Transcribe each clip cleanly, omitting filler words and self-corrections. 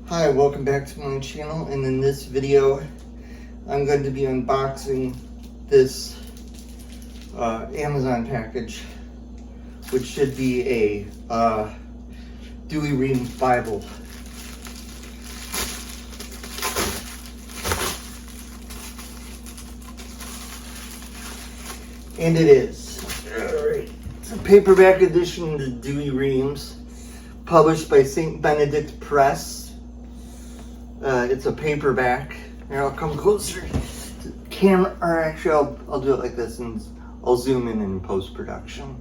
Hi, welcome back to my channel, and in this video I'm going to be unboxing this Amazon package, which should be a Douay-Rheims Bible. And it is. Alright. It's a paperback edition of the Douay-Rheims, published by St. Benedict Press. It's a paperback. Here, I'll come closer to the camera, or actually I'll do it like this and I'll zoom in post-production.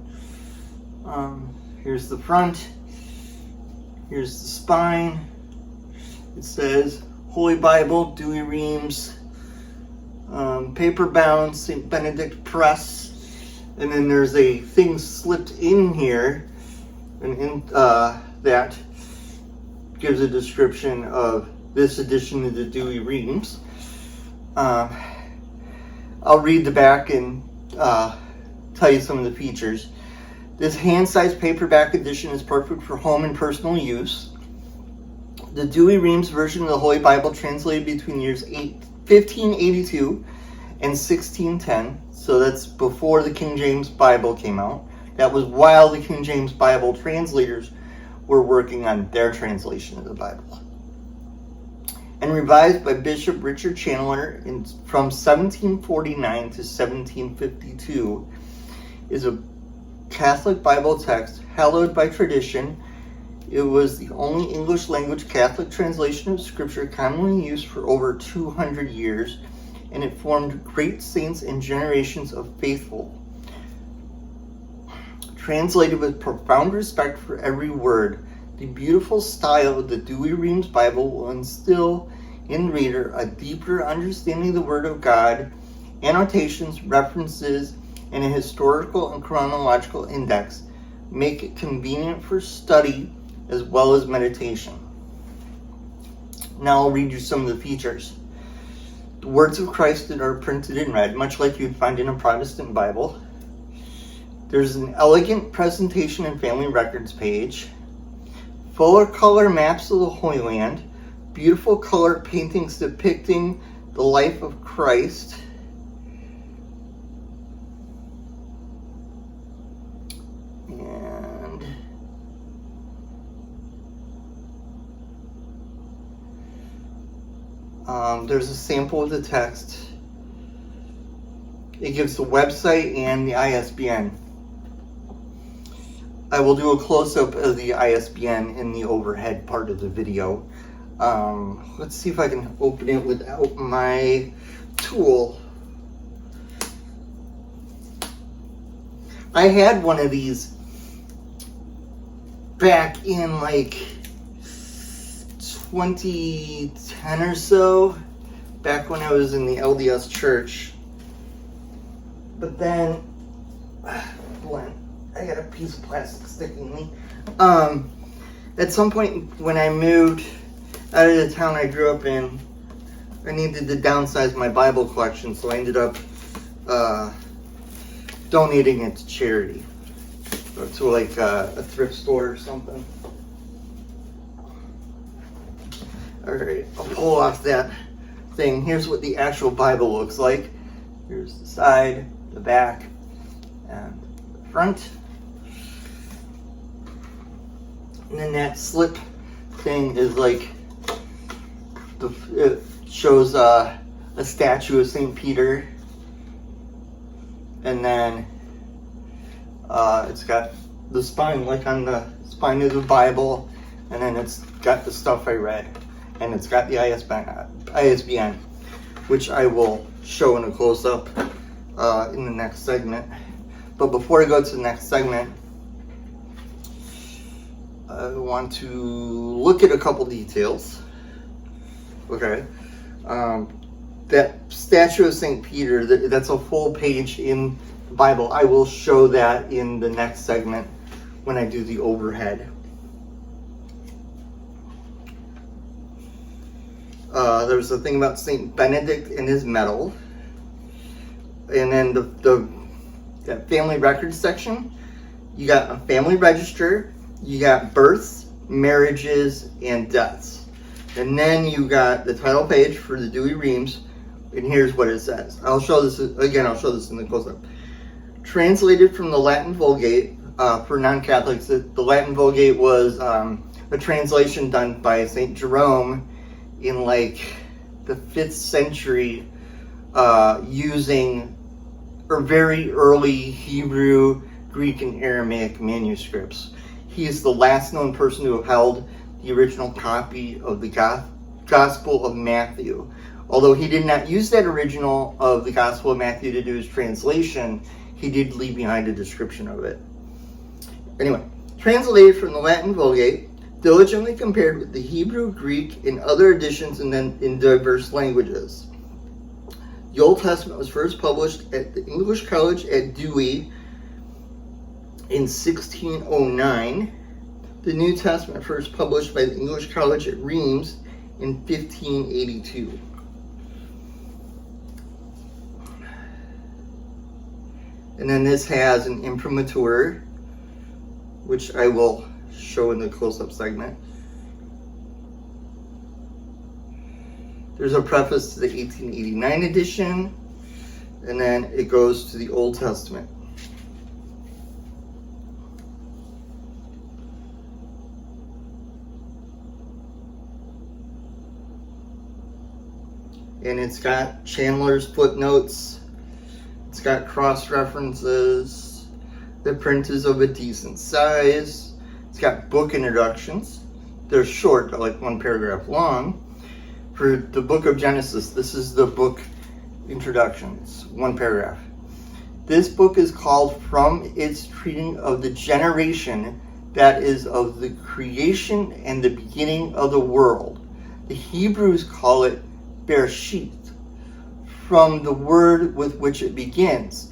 Here's the front. Here's the spine. It says Holy Bible, Douay-Rheims, paper bound, St. Benedict Press. And then there's a thing slipped in here, and that gives a description of this edition of the Douay-Rheims. I'll read the back and tell you some of the features. This hand-sized paperback edition is perfect for home and personal use. The Douay-Rheims version of the Holy Bible translated between years 1582 and 1610. So that's before the King James Bible came out. That was while the King James Bible translators were working on their translation of the Bible. And revised by Bishop Richard Chandler from 1749 to 1752, is a Catholic Bible text hallowed by tradition. It was the only English language Catholic translation of Scripture commonly used for over 200 years, and it formed great saints and generations of faithful. Translated with profound respect for every word, the beautiful style of the Douay-Rheims Bible will instill in the reader a deeper understanding of the Word of God. Annotations, references, and a historical and chronological index make it convenient for study as well as meditation. Now I'll read you some of the features. The words of Christ that are printed in red, much like you'd find in a Protestant Bible. There's an elegant presentation and family records page. Fuller color maps of the Holy Land. Beautiful color paintings depicting the life of Christ. And there's a sample of the text. It gives the website and the ISBN. I will do a close-up of the ISBN in the overhead part of the video. Let's see if I can open it without my tool. I had one of these back in like 2010 or so, back when I was in the LDS church. But then, I got a piece of plastic sticking me. At some point when I moved out of the town I grew up in, I needed to downsize my Bible collection, so I ended up donating it to charity, or to like a thrift store or something. Alright, I'll pull off that thing. Here's what the actual Bible looks like. Here's the side, the back, and the front. And then that slip thing is like, it shows a statue of St. Peter. And then it's got the spine, like on the spine of the Bible. And then it's got the stuff I read. And it's got the ISBN, which I will show in a close-up in the next segment. But before I go to the next segment, I want to look at a couple details. Okay. That statue of St. Peter, that's a full page in the Bible. I will show that in the next segment when I do the overhead. There's a thing about St. Benedict and his medal. And then that family records section, you got a family register, you got births, marriages, and deaths. And then you got the title page for the Douay-Rheims, and here's what it says. I'll show this again. I'll show this in the close-up. Translated from the Latin Vulgate. For non-Catholics, the Latin Vulgate was a translation done by St. Jerome in like the 5th century, using very early Hebrew, Greek, and Aramaic manuscripts. He is the last known person to have held the original copy of the Gospel of Matthew. Although he did not use that original of the Gospel of Matthew to do his translation, he did leave behind a description of it. Anyway, translated from the Latin Vulgate, diligently compared with the Hebrew, Greek, and other editions in diverse languages. The Old Testament was first published at the English College at Douay in 1609. The New Testament first published by the English College at Rheims in 1582. And then this has an imprimatur, which I will show in the close-up segment. There's a preface to the 1889 edition, and then it goes to the Old Testament. And it's got Chandler's footnotes, it's got cross-references, the print is of a decent size, it's got book introductions. They're short, they're like 1 paragraph long. For the book of Genesis, this is the book introductions, 1 paragraph. This book is called from its treating of the generation that is of the creation and the beginning of the world. The Hebrews call it Bereshit, from the word with which it begins.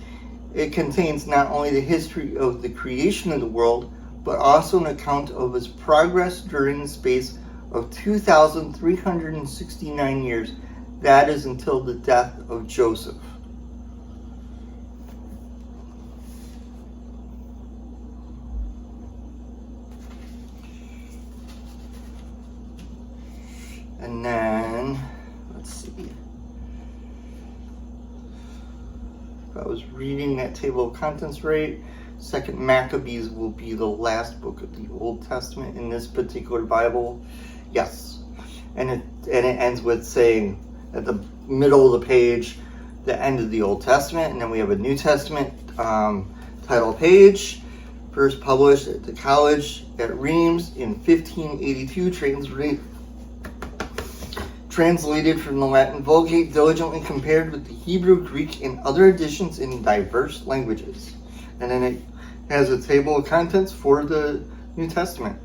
It contains not only the history of the creation of the world, but also an account of its progress during the space of 2,369 years, that is until the death of Joseph. And then, let's see. If I was reading that table of contents right, 2nd Maccabees will be the last book of the Old Testament in this particular Bible. Yes, and it ends with saying at the middle of the page, the end of the Old Testament, and then we have a New Testament title page, first published at the college at Rheims in 1582, translated from the Latin Vulgate, diligently compared with the Hebrew, Greek, and other editions in diverse languages. And then it has a table of contents for the New Testament.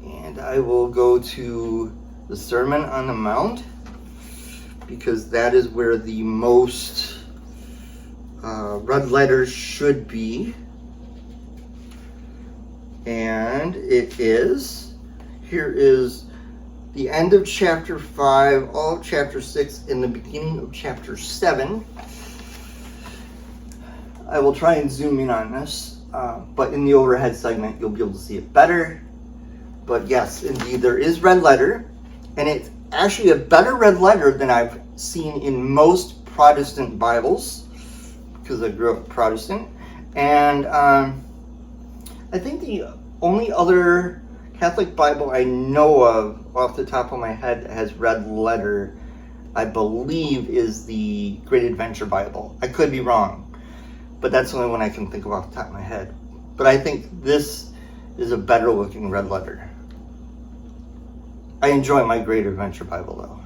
And I will go to the Sermon on the Mount, because that is where the most red letters should be. And it is, here is the end of chapter 5, all of chapter 6, and the beginning of chapter 7. I will try and zoom in on this, but in the overhead segment you'll be able to see it better. But yes, indeed, there is red letter, and it's actually a better red letter than I've seen in most Protestant Bibles, because I grew up Protestant. And I think the only other Catholic Bible I know of off the top of my head that has red letter, I believe, is the Great Adventure Bible. I could be wrong, but that's the only one I can think of off the top of my head. But I think this is a better looking red letter. I enjoy my Great Adventure Bible though.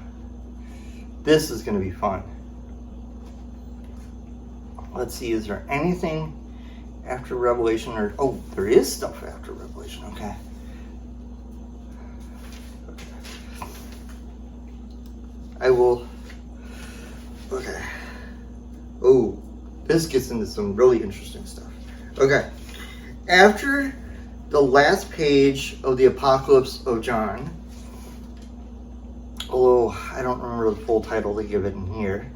This is going to be fun. Let's see, is there anything after Revelation? Or oh, there is stuff after Revelation. Okay. I will. Okay. Oh, this gets into some really interesting stuff. Okay. After the last page of the Apocalypse of John, although I don't remember the full title they give it in here.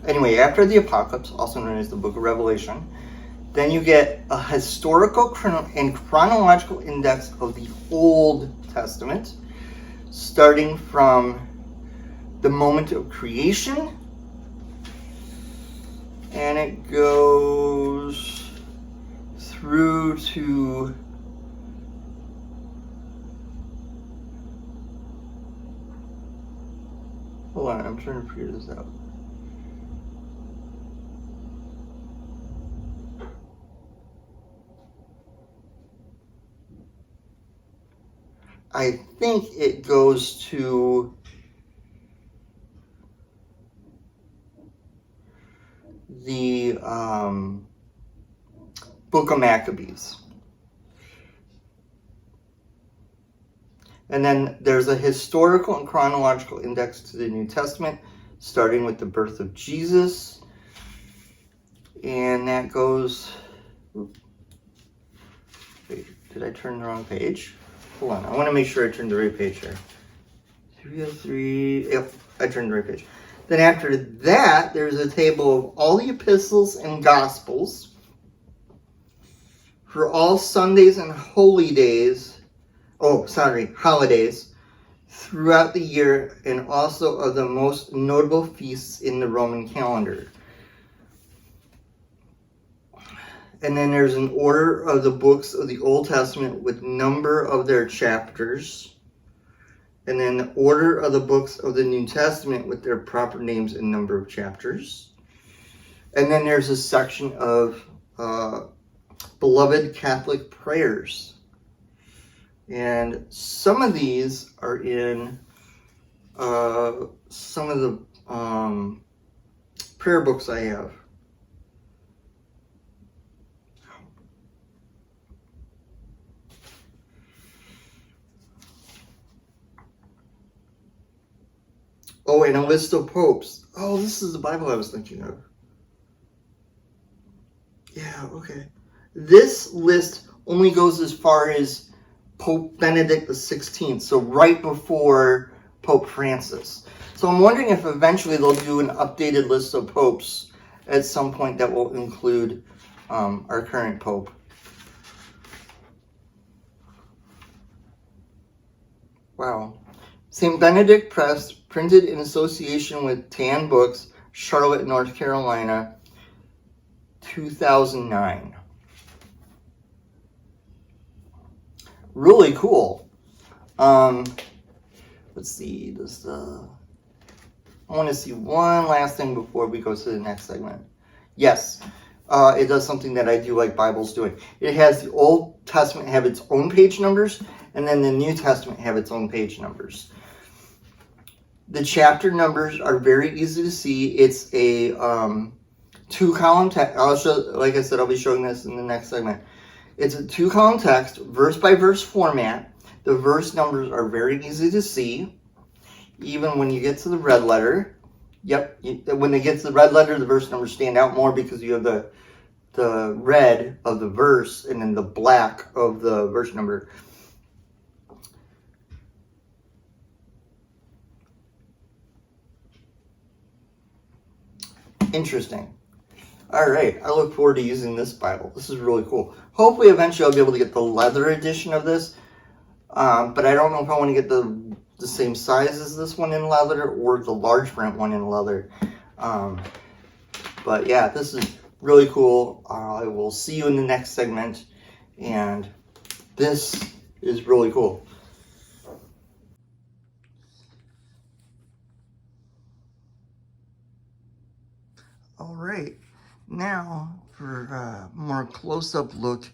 Anyway, after the Apocalypse, also known as the Book of Revelation, Then you get a historical and chronological index of the Old Testament, starting from the moment of creation, and it goes through to hold on, I'm trying to figure this out. I think it goes to the Book of Maccabees. And then there's a historical and chronological index to the New Testament, starting with the birth of Jesus. And that goes... Wait, did I turn the wrong page? Hold on, I want to make sure I turned the right page here. 303, yep, I turned the right page. Then after that, there's a table of all the epistles and gospels for all Sundays and holidays throughout the year, and also of the most notable feasts in the Roman calendar. And then there's an order of the books of the Old Testament with number of their chapters. And then the order of the books of the New Testament with their proper names and number of chapters. And then there's a section of beloved Catholic prayers. And some of these are in some of the prayer books I have. Oh, and a list of popes. Oh, this is the Bible I was thinking of. Yeah, okay. This list only goes as far as Pope Benedict XVI, so right before Pope Francis. So I'm wondering if eventually they'll do an updated list of popes at some point that will include our current pope. Wow. St. Benedict Press, printed in association with Tan Books, Charlotte, North Carolina, 2009. Really cool. Let's see. I want to see one last thing before we go to the next segment. Yes, it does something that I do like Bible's doing. It has the Old Testament have its own page numbers, and then the New Testament have its own page numbers. The chapter numbers are very easy to see. It's a 2-column text. Like I said, I'll be showing this in the next segment. It's a 2-column text, verse by verse format. The verse numbers are very easy to see, even when you get to the red letter. Yep, when they get to the red letter, the verse numbers stand out more because you have the red of the verse and then the black of the verse number. Interesting. All right, I look forward to using this Bible. This is really cool. Hopefully, eventually, I'll be able to get the leather edition of this. But I don't know if I want to get the same size as this one in leather or the large print one in leather. But yeah, this is really cool. I will see you in the next segment. And this is really cool. All right, now for a more close-up look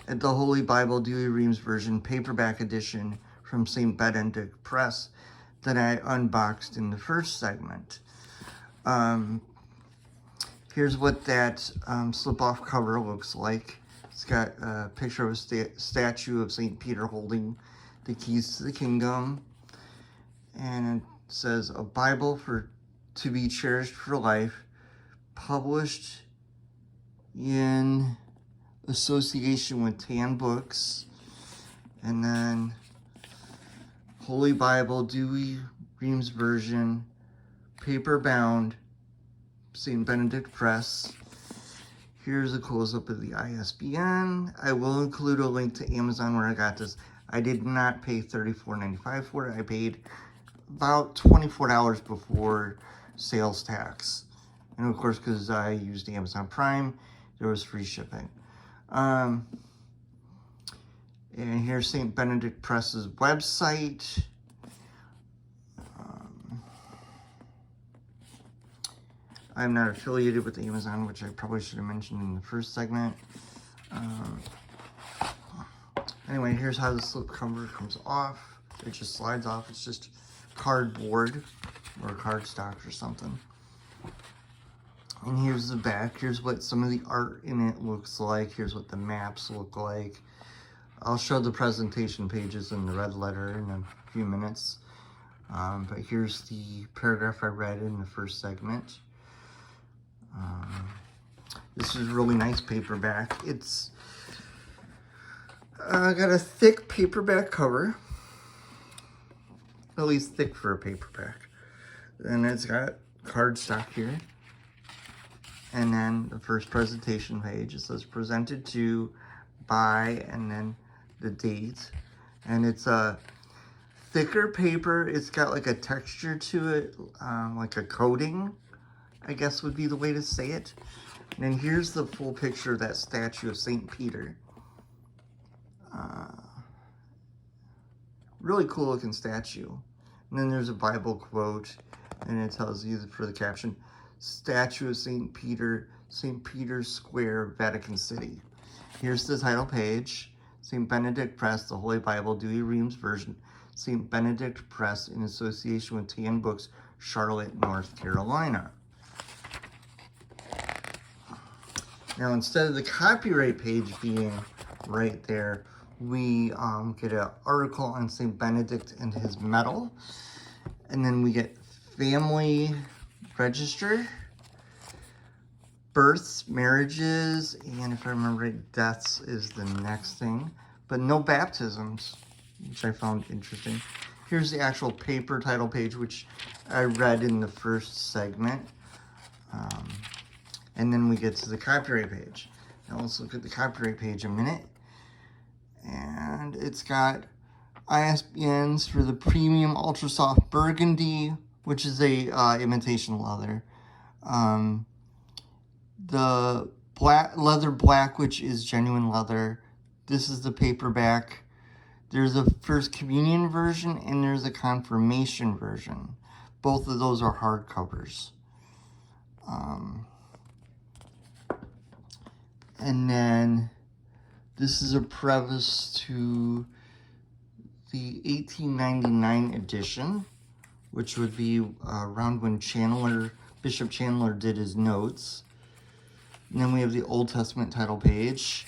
at the Holy Bible Douay-Rheims version paperback edition from St. Benedict Press that I unboxed in the first segment. Here's what that slip-off cover looks like. It's got a picture of a statue of St. Peter holding the keys to the kingdom. And it says, "A Bible to be cherished for life, published in association with Tan Books." And then Holy Bible Douay-Rheims version, paper bound, St. Benedict Press. Here's a close-up of the ISBN. I will include a link to Amazon where I got this. I did not pay $34.95 for it. I paid about $24 before sales tax. And of course, because I used Amazon Prime, there was free shipping. And here's St. Benedict Press's website. I'm not affiliated with Amazon, which I probably should have mentioned in the first segment. Anyway, here's how the slipcover comes off. It just slides off. It's just cardboard or cardstock or something. And here's the back. Here's what some of the art in it looks like. Here's what the maps look like. I'll show the presentation pages in the red letter in a few minutes. But here's the paragraph I read in the first segment. This is really nice paperback. It's got a thick paperback cover. At least thick for a paperback. And it's got cardstock here. And then the first presentation page, it says presented to, by, and then the date. And it's a thicker paper. It's got like a texture to it, like a coating, I guess would be the way to say it. And then here's the full picture of that statue of St. Peter. Really cool looking statue. And then there's a Bible quote, and it tells you for the caption, statue of St. Peter, St. Peter's Square, Vatican City. Here's the title page. St. Benedict Press, the Holy Bible, Dewey Reams version. St. Benedict Press in association with Tan Books, Charlotte, North Carolina. Now, instead of the copyright page being right there, we get an article on St. Benedict and his medal. And then we get family register, births, marriages, and if I remember right, deaths is the next thing. But no baptisms, which I found interesting. Here's the actual paper title page, which I read in the first segment. And then we get to the copyright page. Now let's look at the copyright page a minute. And it's got ISBNs for the premium ultra soft burgundy, which is a imitation leather. The leather black, which is genuine leather. This is the paperback. There's a First Communion version and there's a Confirmation version. Both of those are hardcovers. And then this is a preface to the 1899 edition, which would be around when Bishop Chandler did his notes. And then we have the Old Testament title page,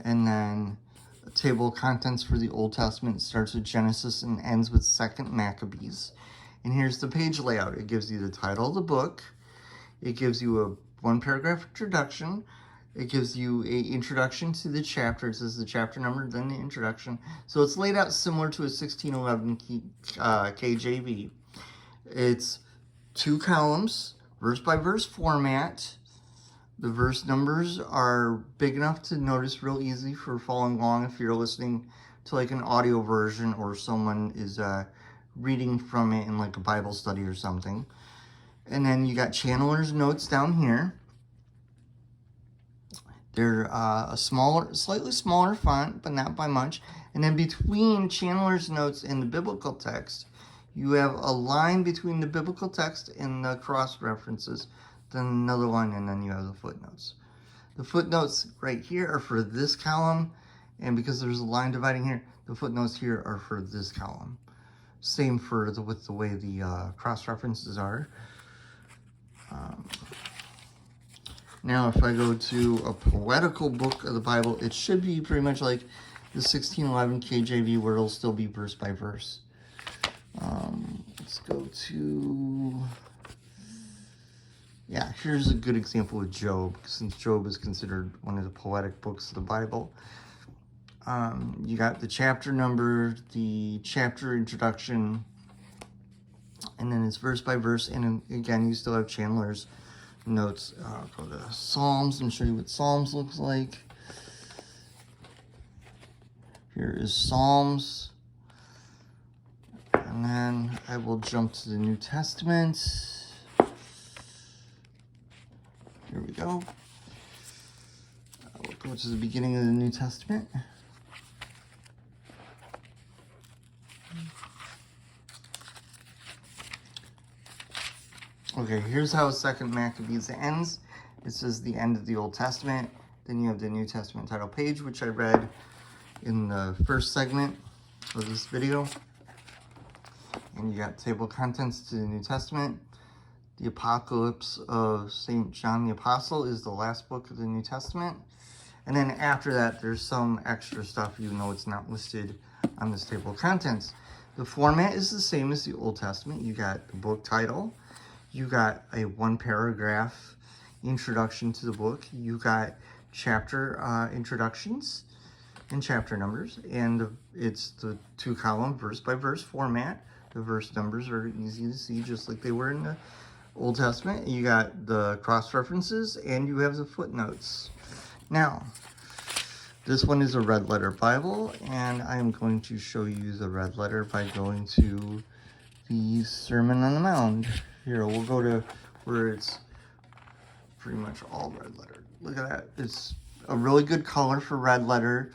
and then a table of contents for the Old Testament. It starts with Genesis and ends with 2nd Maccabees. And here's the page layout. It gives you the title of the book. It gives you a one-paragraph introduction. It gives you an introduction to the chapter. It says the chapter number, then the introduction. So it's laid out similar to a 1611 KJV. It's 2 columns, verse-by-verse format. The verse numbers are big enough to notice real easy for following along if you're listening to like an audio version or someone is reading from it in like a Bible study or something. And then you got Chandler's notes down here. They're a slightly smaller font, but not by much. And then between Chandler's notes and the biblical text, you have a line between the biblical text and the cross references, then another line, and then you have the footnotes. The footnotes right here are for this column, and because there's a line dividing here, the footnotes here are for this column. Same for with the way the cross references are. Now, if I go to a poetical book of the Bible, it should be pretty much like the 1611 KJV, where it'll still be verse by verse. Let's go to... Yeah, here's a good example of Job, since Job is considered one of the poetic books of the Bible. You got the chapter number, the chapter introduction, and then it's verse by verse, and again, you still have Chandler's notes. I'll go to Psalms and show you what Psalms looks like. Here is Psalms. And then I will jump to the New Testament. Here we go. We'll go to the beginning of the New Testament. Okay, here's how 2nd Maccabees ends. It says the end of the Old Testament. Then you have the New Testament title page, which I read in the first segment of this video. And you got table of contents to the New Testament. The Apocalypse of St. John the Apostle is the last book of the New Testament. And then after that, there's some extra stuff, even though it's not listed on this table of contents. The format is the same as the Old Testament. You got the book title. You got a 1-paragraph introduction to the book. You got chapter introductions and chapter numbers. And it's the 2-column verse-by-verse format. The verse numbers are easy to see, just like they were in the Old Testament. You got the cross-references, and you have the footnotes. Now, this one is a red letter Bible, and I am going to show you the red letter by going to the Sermon on the Mount. Here, we'll go to where it's pretty much all red letter. Look at that. It's a really good color for red letter.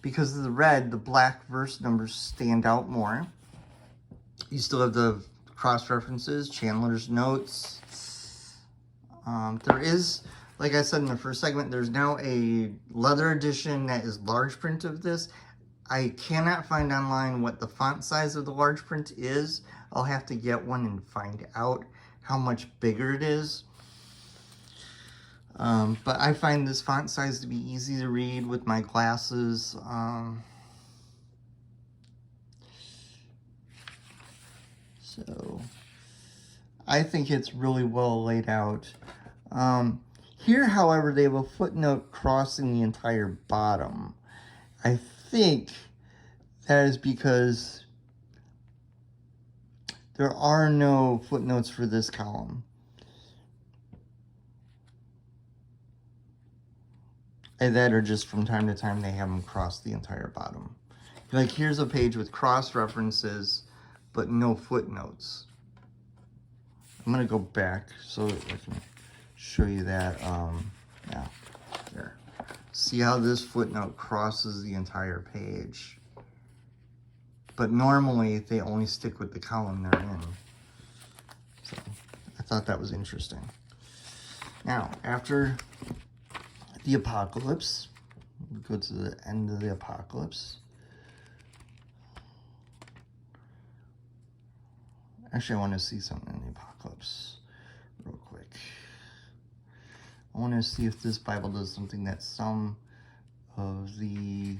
Because of the red, the black verse numbers stand out more. You still have the cross-references, Chandler's notes. There is, like I said in the first segment, there's now a leather edition that is large print of this. I cannot find online what the font size of the large print is. I'll have to get one and find out how much bigger it is. But I find this font size to be easy to read with my glasses. So I think it's really well laid out. Here, however, they have a footnote crossing the entire bottom. I think that is because there are no footnotes for this column. And that are just from time to time they have them cross the entire bottom. Like here's a page with cross references, but no footnotes. I'm gonna go back so that I can show you that. Yeah, there. See how this footnote crosses the entire page. But normally they only stick with the column they're in. So I thought that was interesting. Now, after the Apocalypse, we go to the end of the Apocalypse. Actually, I want to see something in the Apocalypse real quick. I want to see if this Bible does something that some of the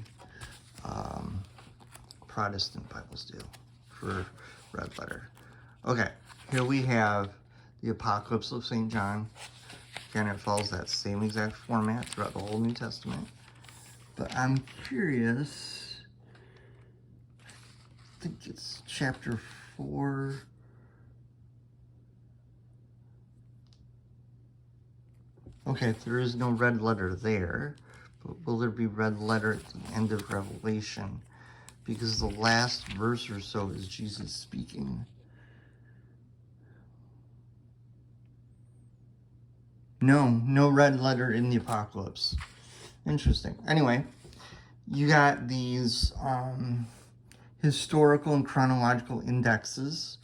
Protestant Bibles do for red letter. Okay, here we have the Apocalypse of St. John. Again, it follows that same exact format throughout the whole New Testament. But I'm curious, I think it's chapter 4. Okay, there is no red letter there, but will there be red letter at the end of Revelation? Because the last verse or so is Jesus speaking. No red letter in the Apocalypse. Interesting. Anyway, you got these historical and chronological indexes,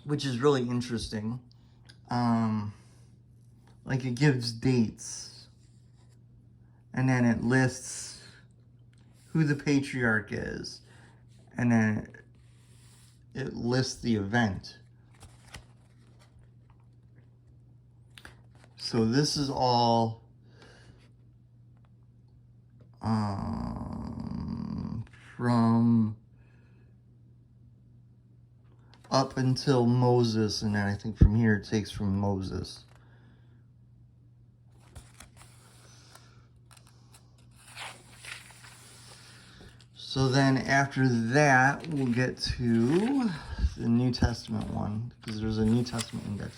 which is really interesting. Like it gives dates, and then it lists who the patriarch is, and then it lists the event. So this is all from up until Moses, and then I think from here it takes from Moses. So then after that, we'll get to the New Testament one, because there's a New Testament index.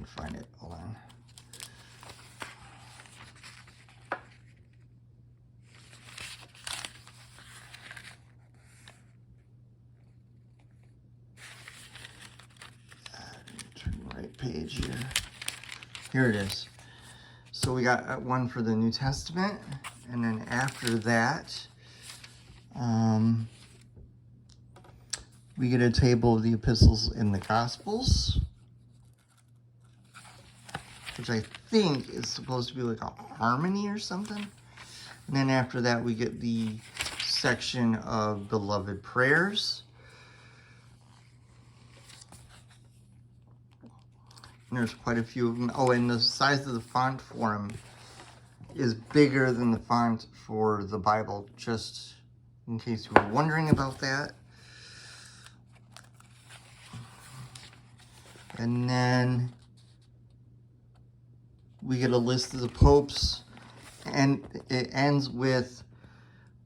can find it. Hold on. Turn the right page here. Here it is. So we got one for the New Testament, and then after that, we get a table of the epistles in the Gospels, which I think is supposed to be like a harmony or something. And then after that, we get the section of beloved prayers. And there's quite a few of them. Oh, and the size of the font for them is bigger than the font for the Bible, just in case you were wondering about that. And then we get a list of the popes, and it ends with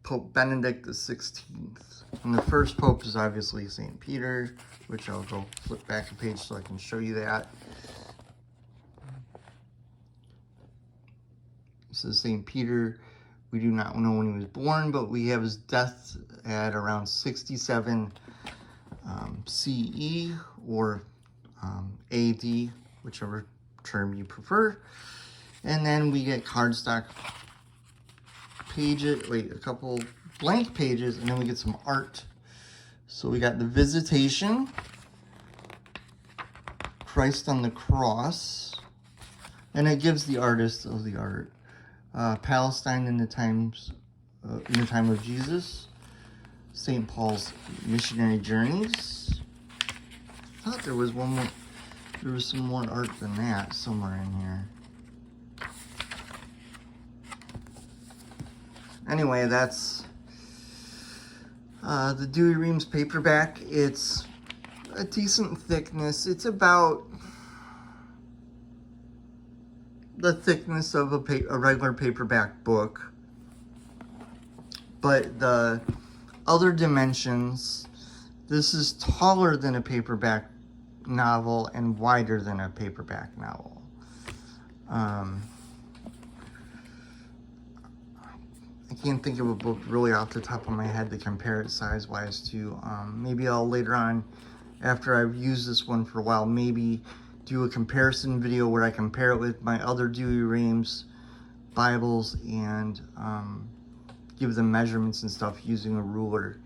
Pope Benedict XVI. And the first pope is obviously St. Peter, which I'll go flip back a page so I can show you that. This is St. Peter. We do not know when he was born, but we have his death at around 67 CE or AD, whichever term you prefer. And then we get cardstock pages, a couple blank pages, and then we get some art. So we got the Visitation, Christ on the Cross, and it gives the artist of the art. Palestine in the time of Jesus, St. Paul's missionary journeys. I thought there was one more. There was some more art than that somewhere in here. Anyway, that's the Douay Rheims paperback. It's a decent thickness. It's about the thickness of a regular paperback book. But the other dimensions, this is taller than a paperback novel and wider than a paperback novel. I can't think of a book really off the top of my head to compare it size-wise to. Maybe I'll later on, after I've used this one for a while, maybe do a comparison video where I compare it with my other Douay Rheims Bibles and give them measurements and stuff using a ruler.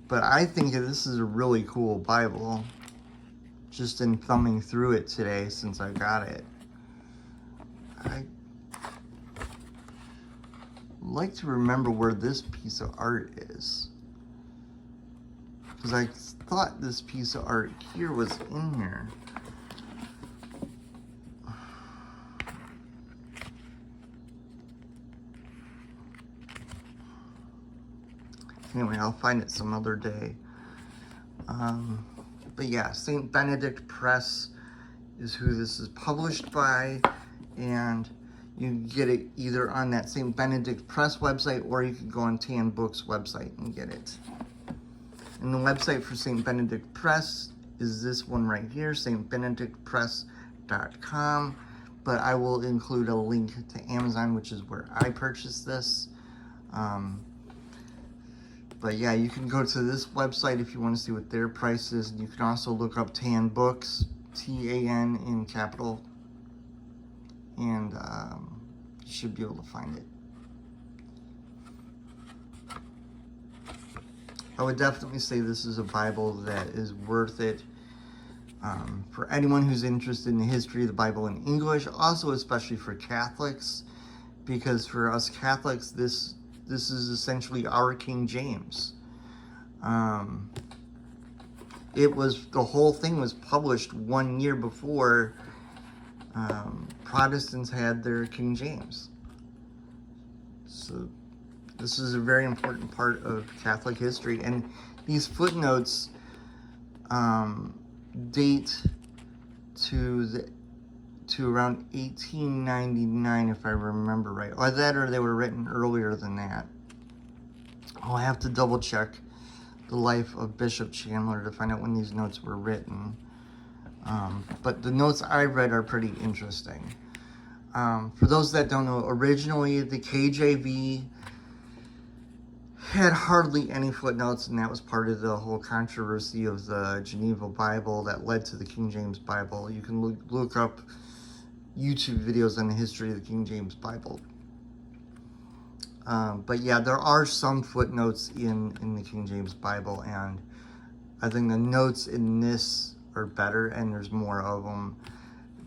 But I think this is a really cool Bible, just in thumbing through it today since I got it. I like to remember where this piece of art is, because I thought this piece of art here was in here. Anyway, I'll find it some other day. But yeah, St. Benedict Press is who this is published by, and you get it either on that St. Benedict Press website, or you can go on Tan Books website and get it. And the website for St. Benedict Press is this one right here, stbenedictpress.com. But I will include a link to Amazon, which is where I purchased this. But yeah, you can go to this website if you want to see what their price is. And you can also look up Tan Books, T-A-N in capital. And you should be able to find it. I would definitely say this is a Bible that is worth it for anyone who's interested in the history of the Bible in English. Also, especially for Catholics, because for us Catholics, this is essentially our King James. The whole thing was published 1 year before Protestants had their King James. So this is a very important part of Catholic history. And these footnotes date to around 1899, if I remember right. Or they were written earlier than that. I'll have to double check the life of Bishop Chandler to find out when these notes were written. But the notes I read are pretty interesting. For those that don't know, originally the KJV had hardly any footnotes, and that was part of the whole controversy of the Geneva Bible that led to the King James Bible. You can look up YouTube videos on the history of the King James Bible. But yeah, there are some footnotes in the King James Bible, and I think the notes in this are better, and there's more of them.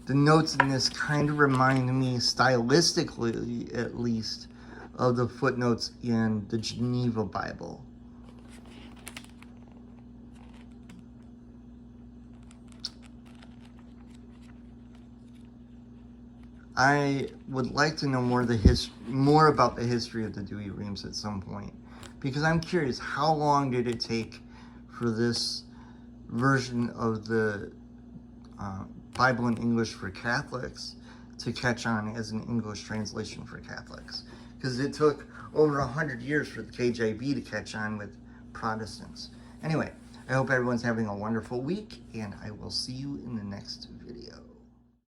The notes in this kind of remind me, stylistically at least, of the footnotes in the Geneva Bible. I would like to know more about the history of the Douay-Rheims at some point, because I'm curious, how long did it take for this version of the Bible in English for Catholics to catch on as an English translation for Catholics? Because it took over 100 years for the KJV to catch on with Protestants. Anyway, I hope everyone's having a wonderful week, and I will see you in the next video.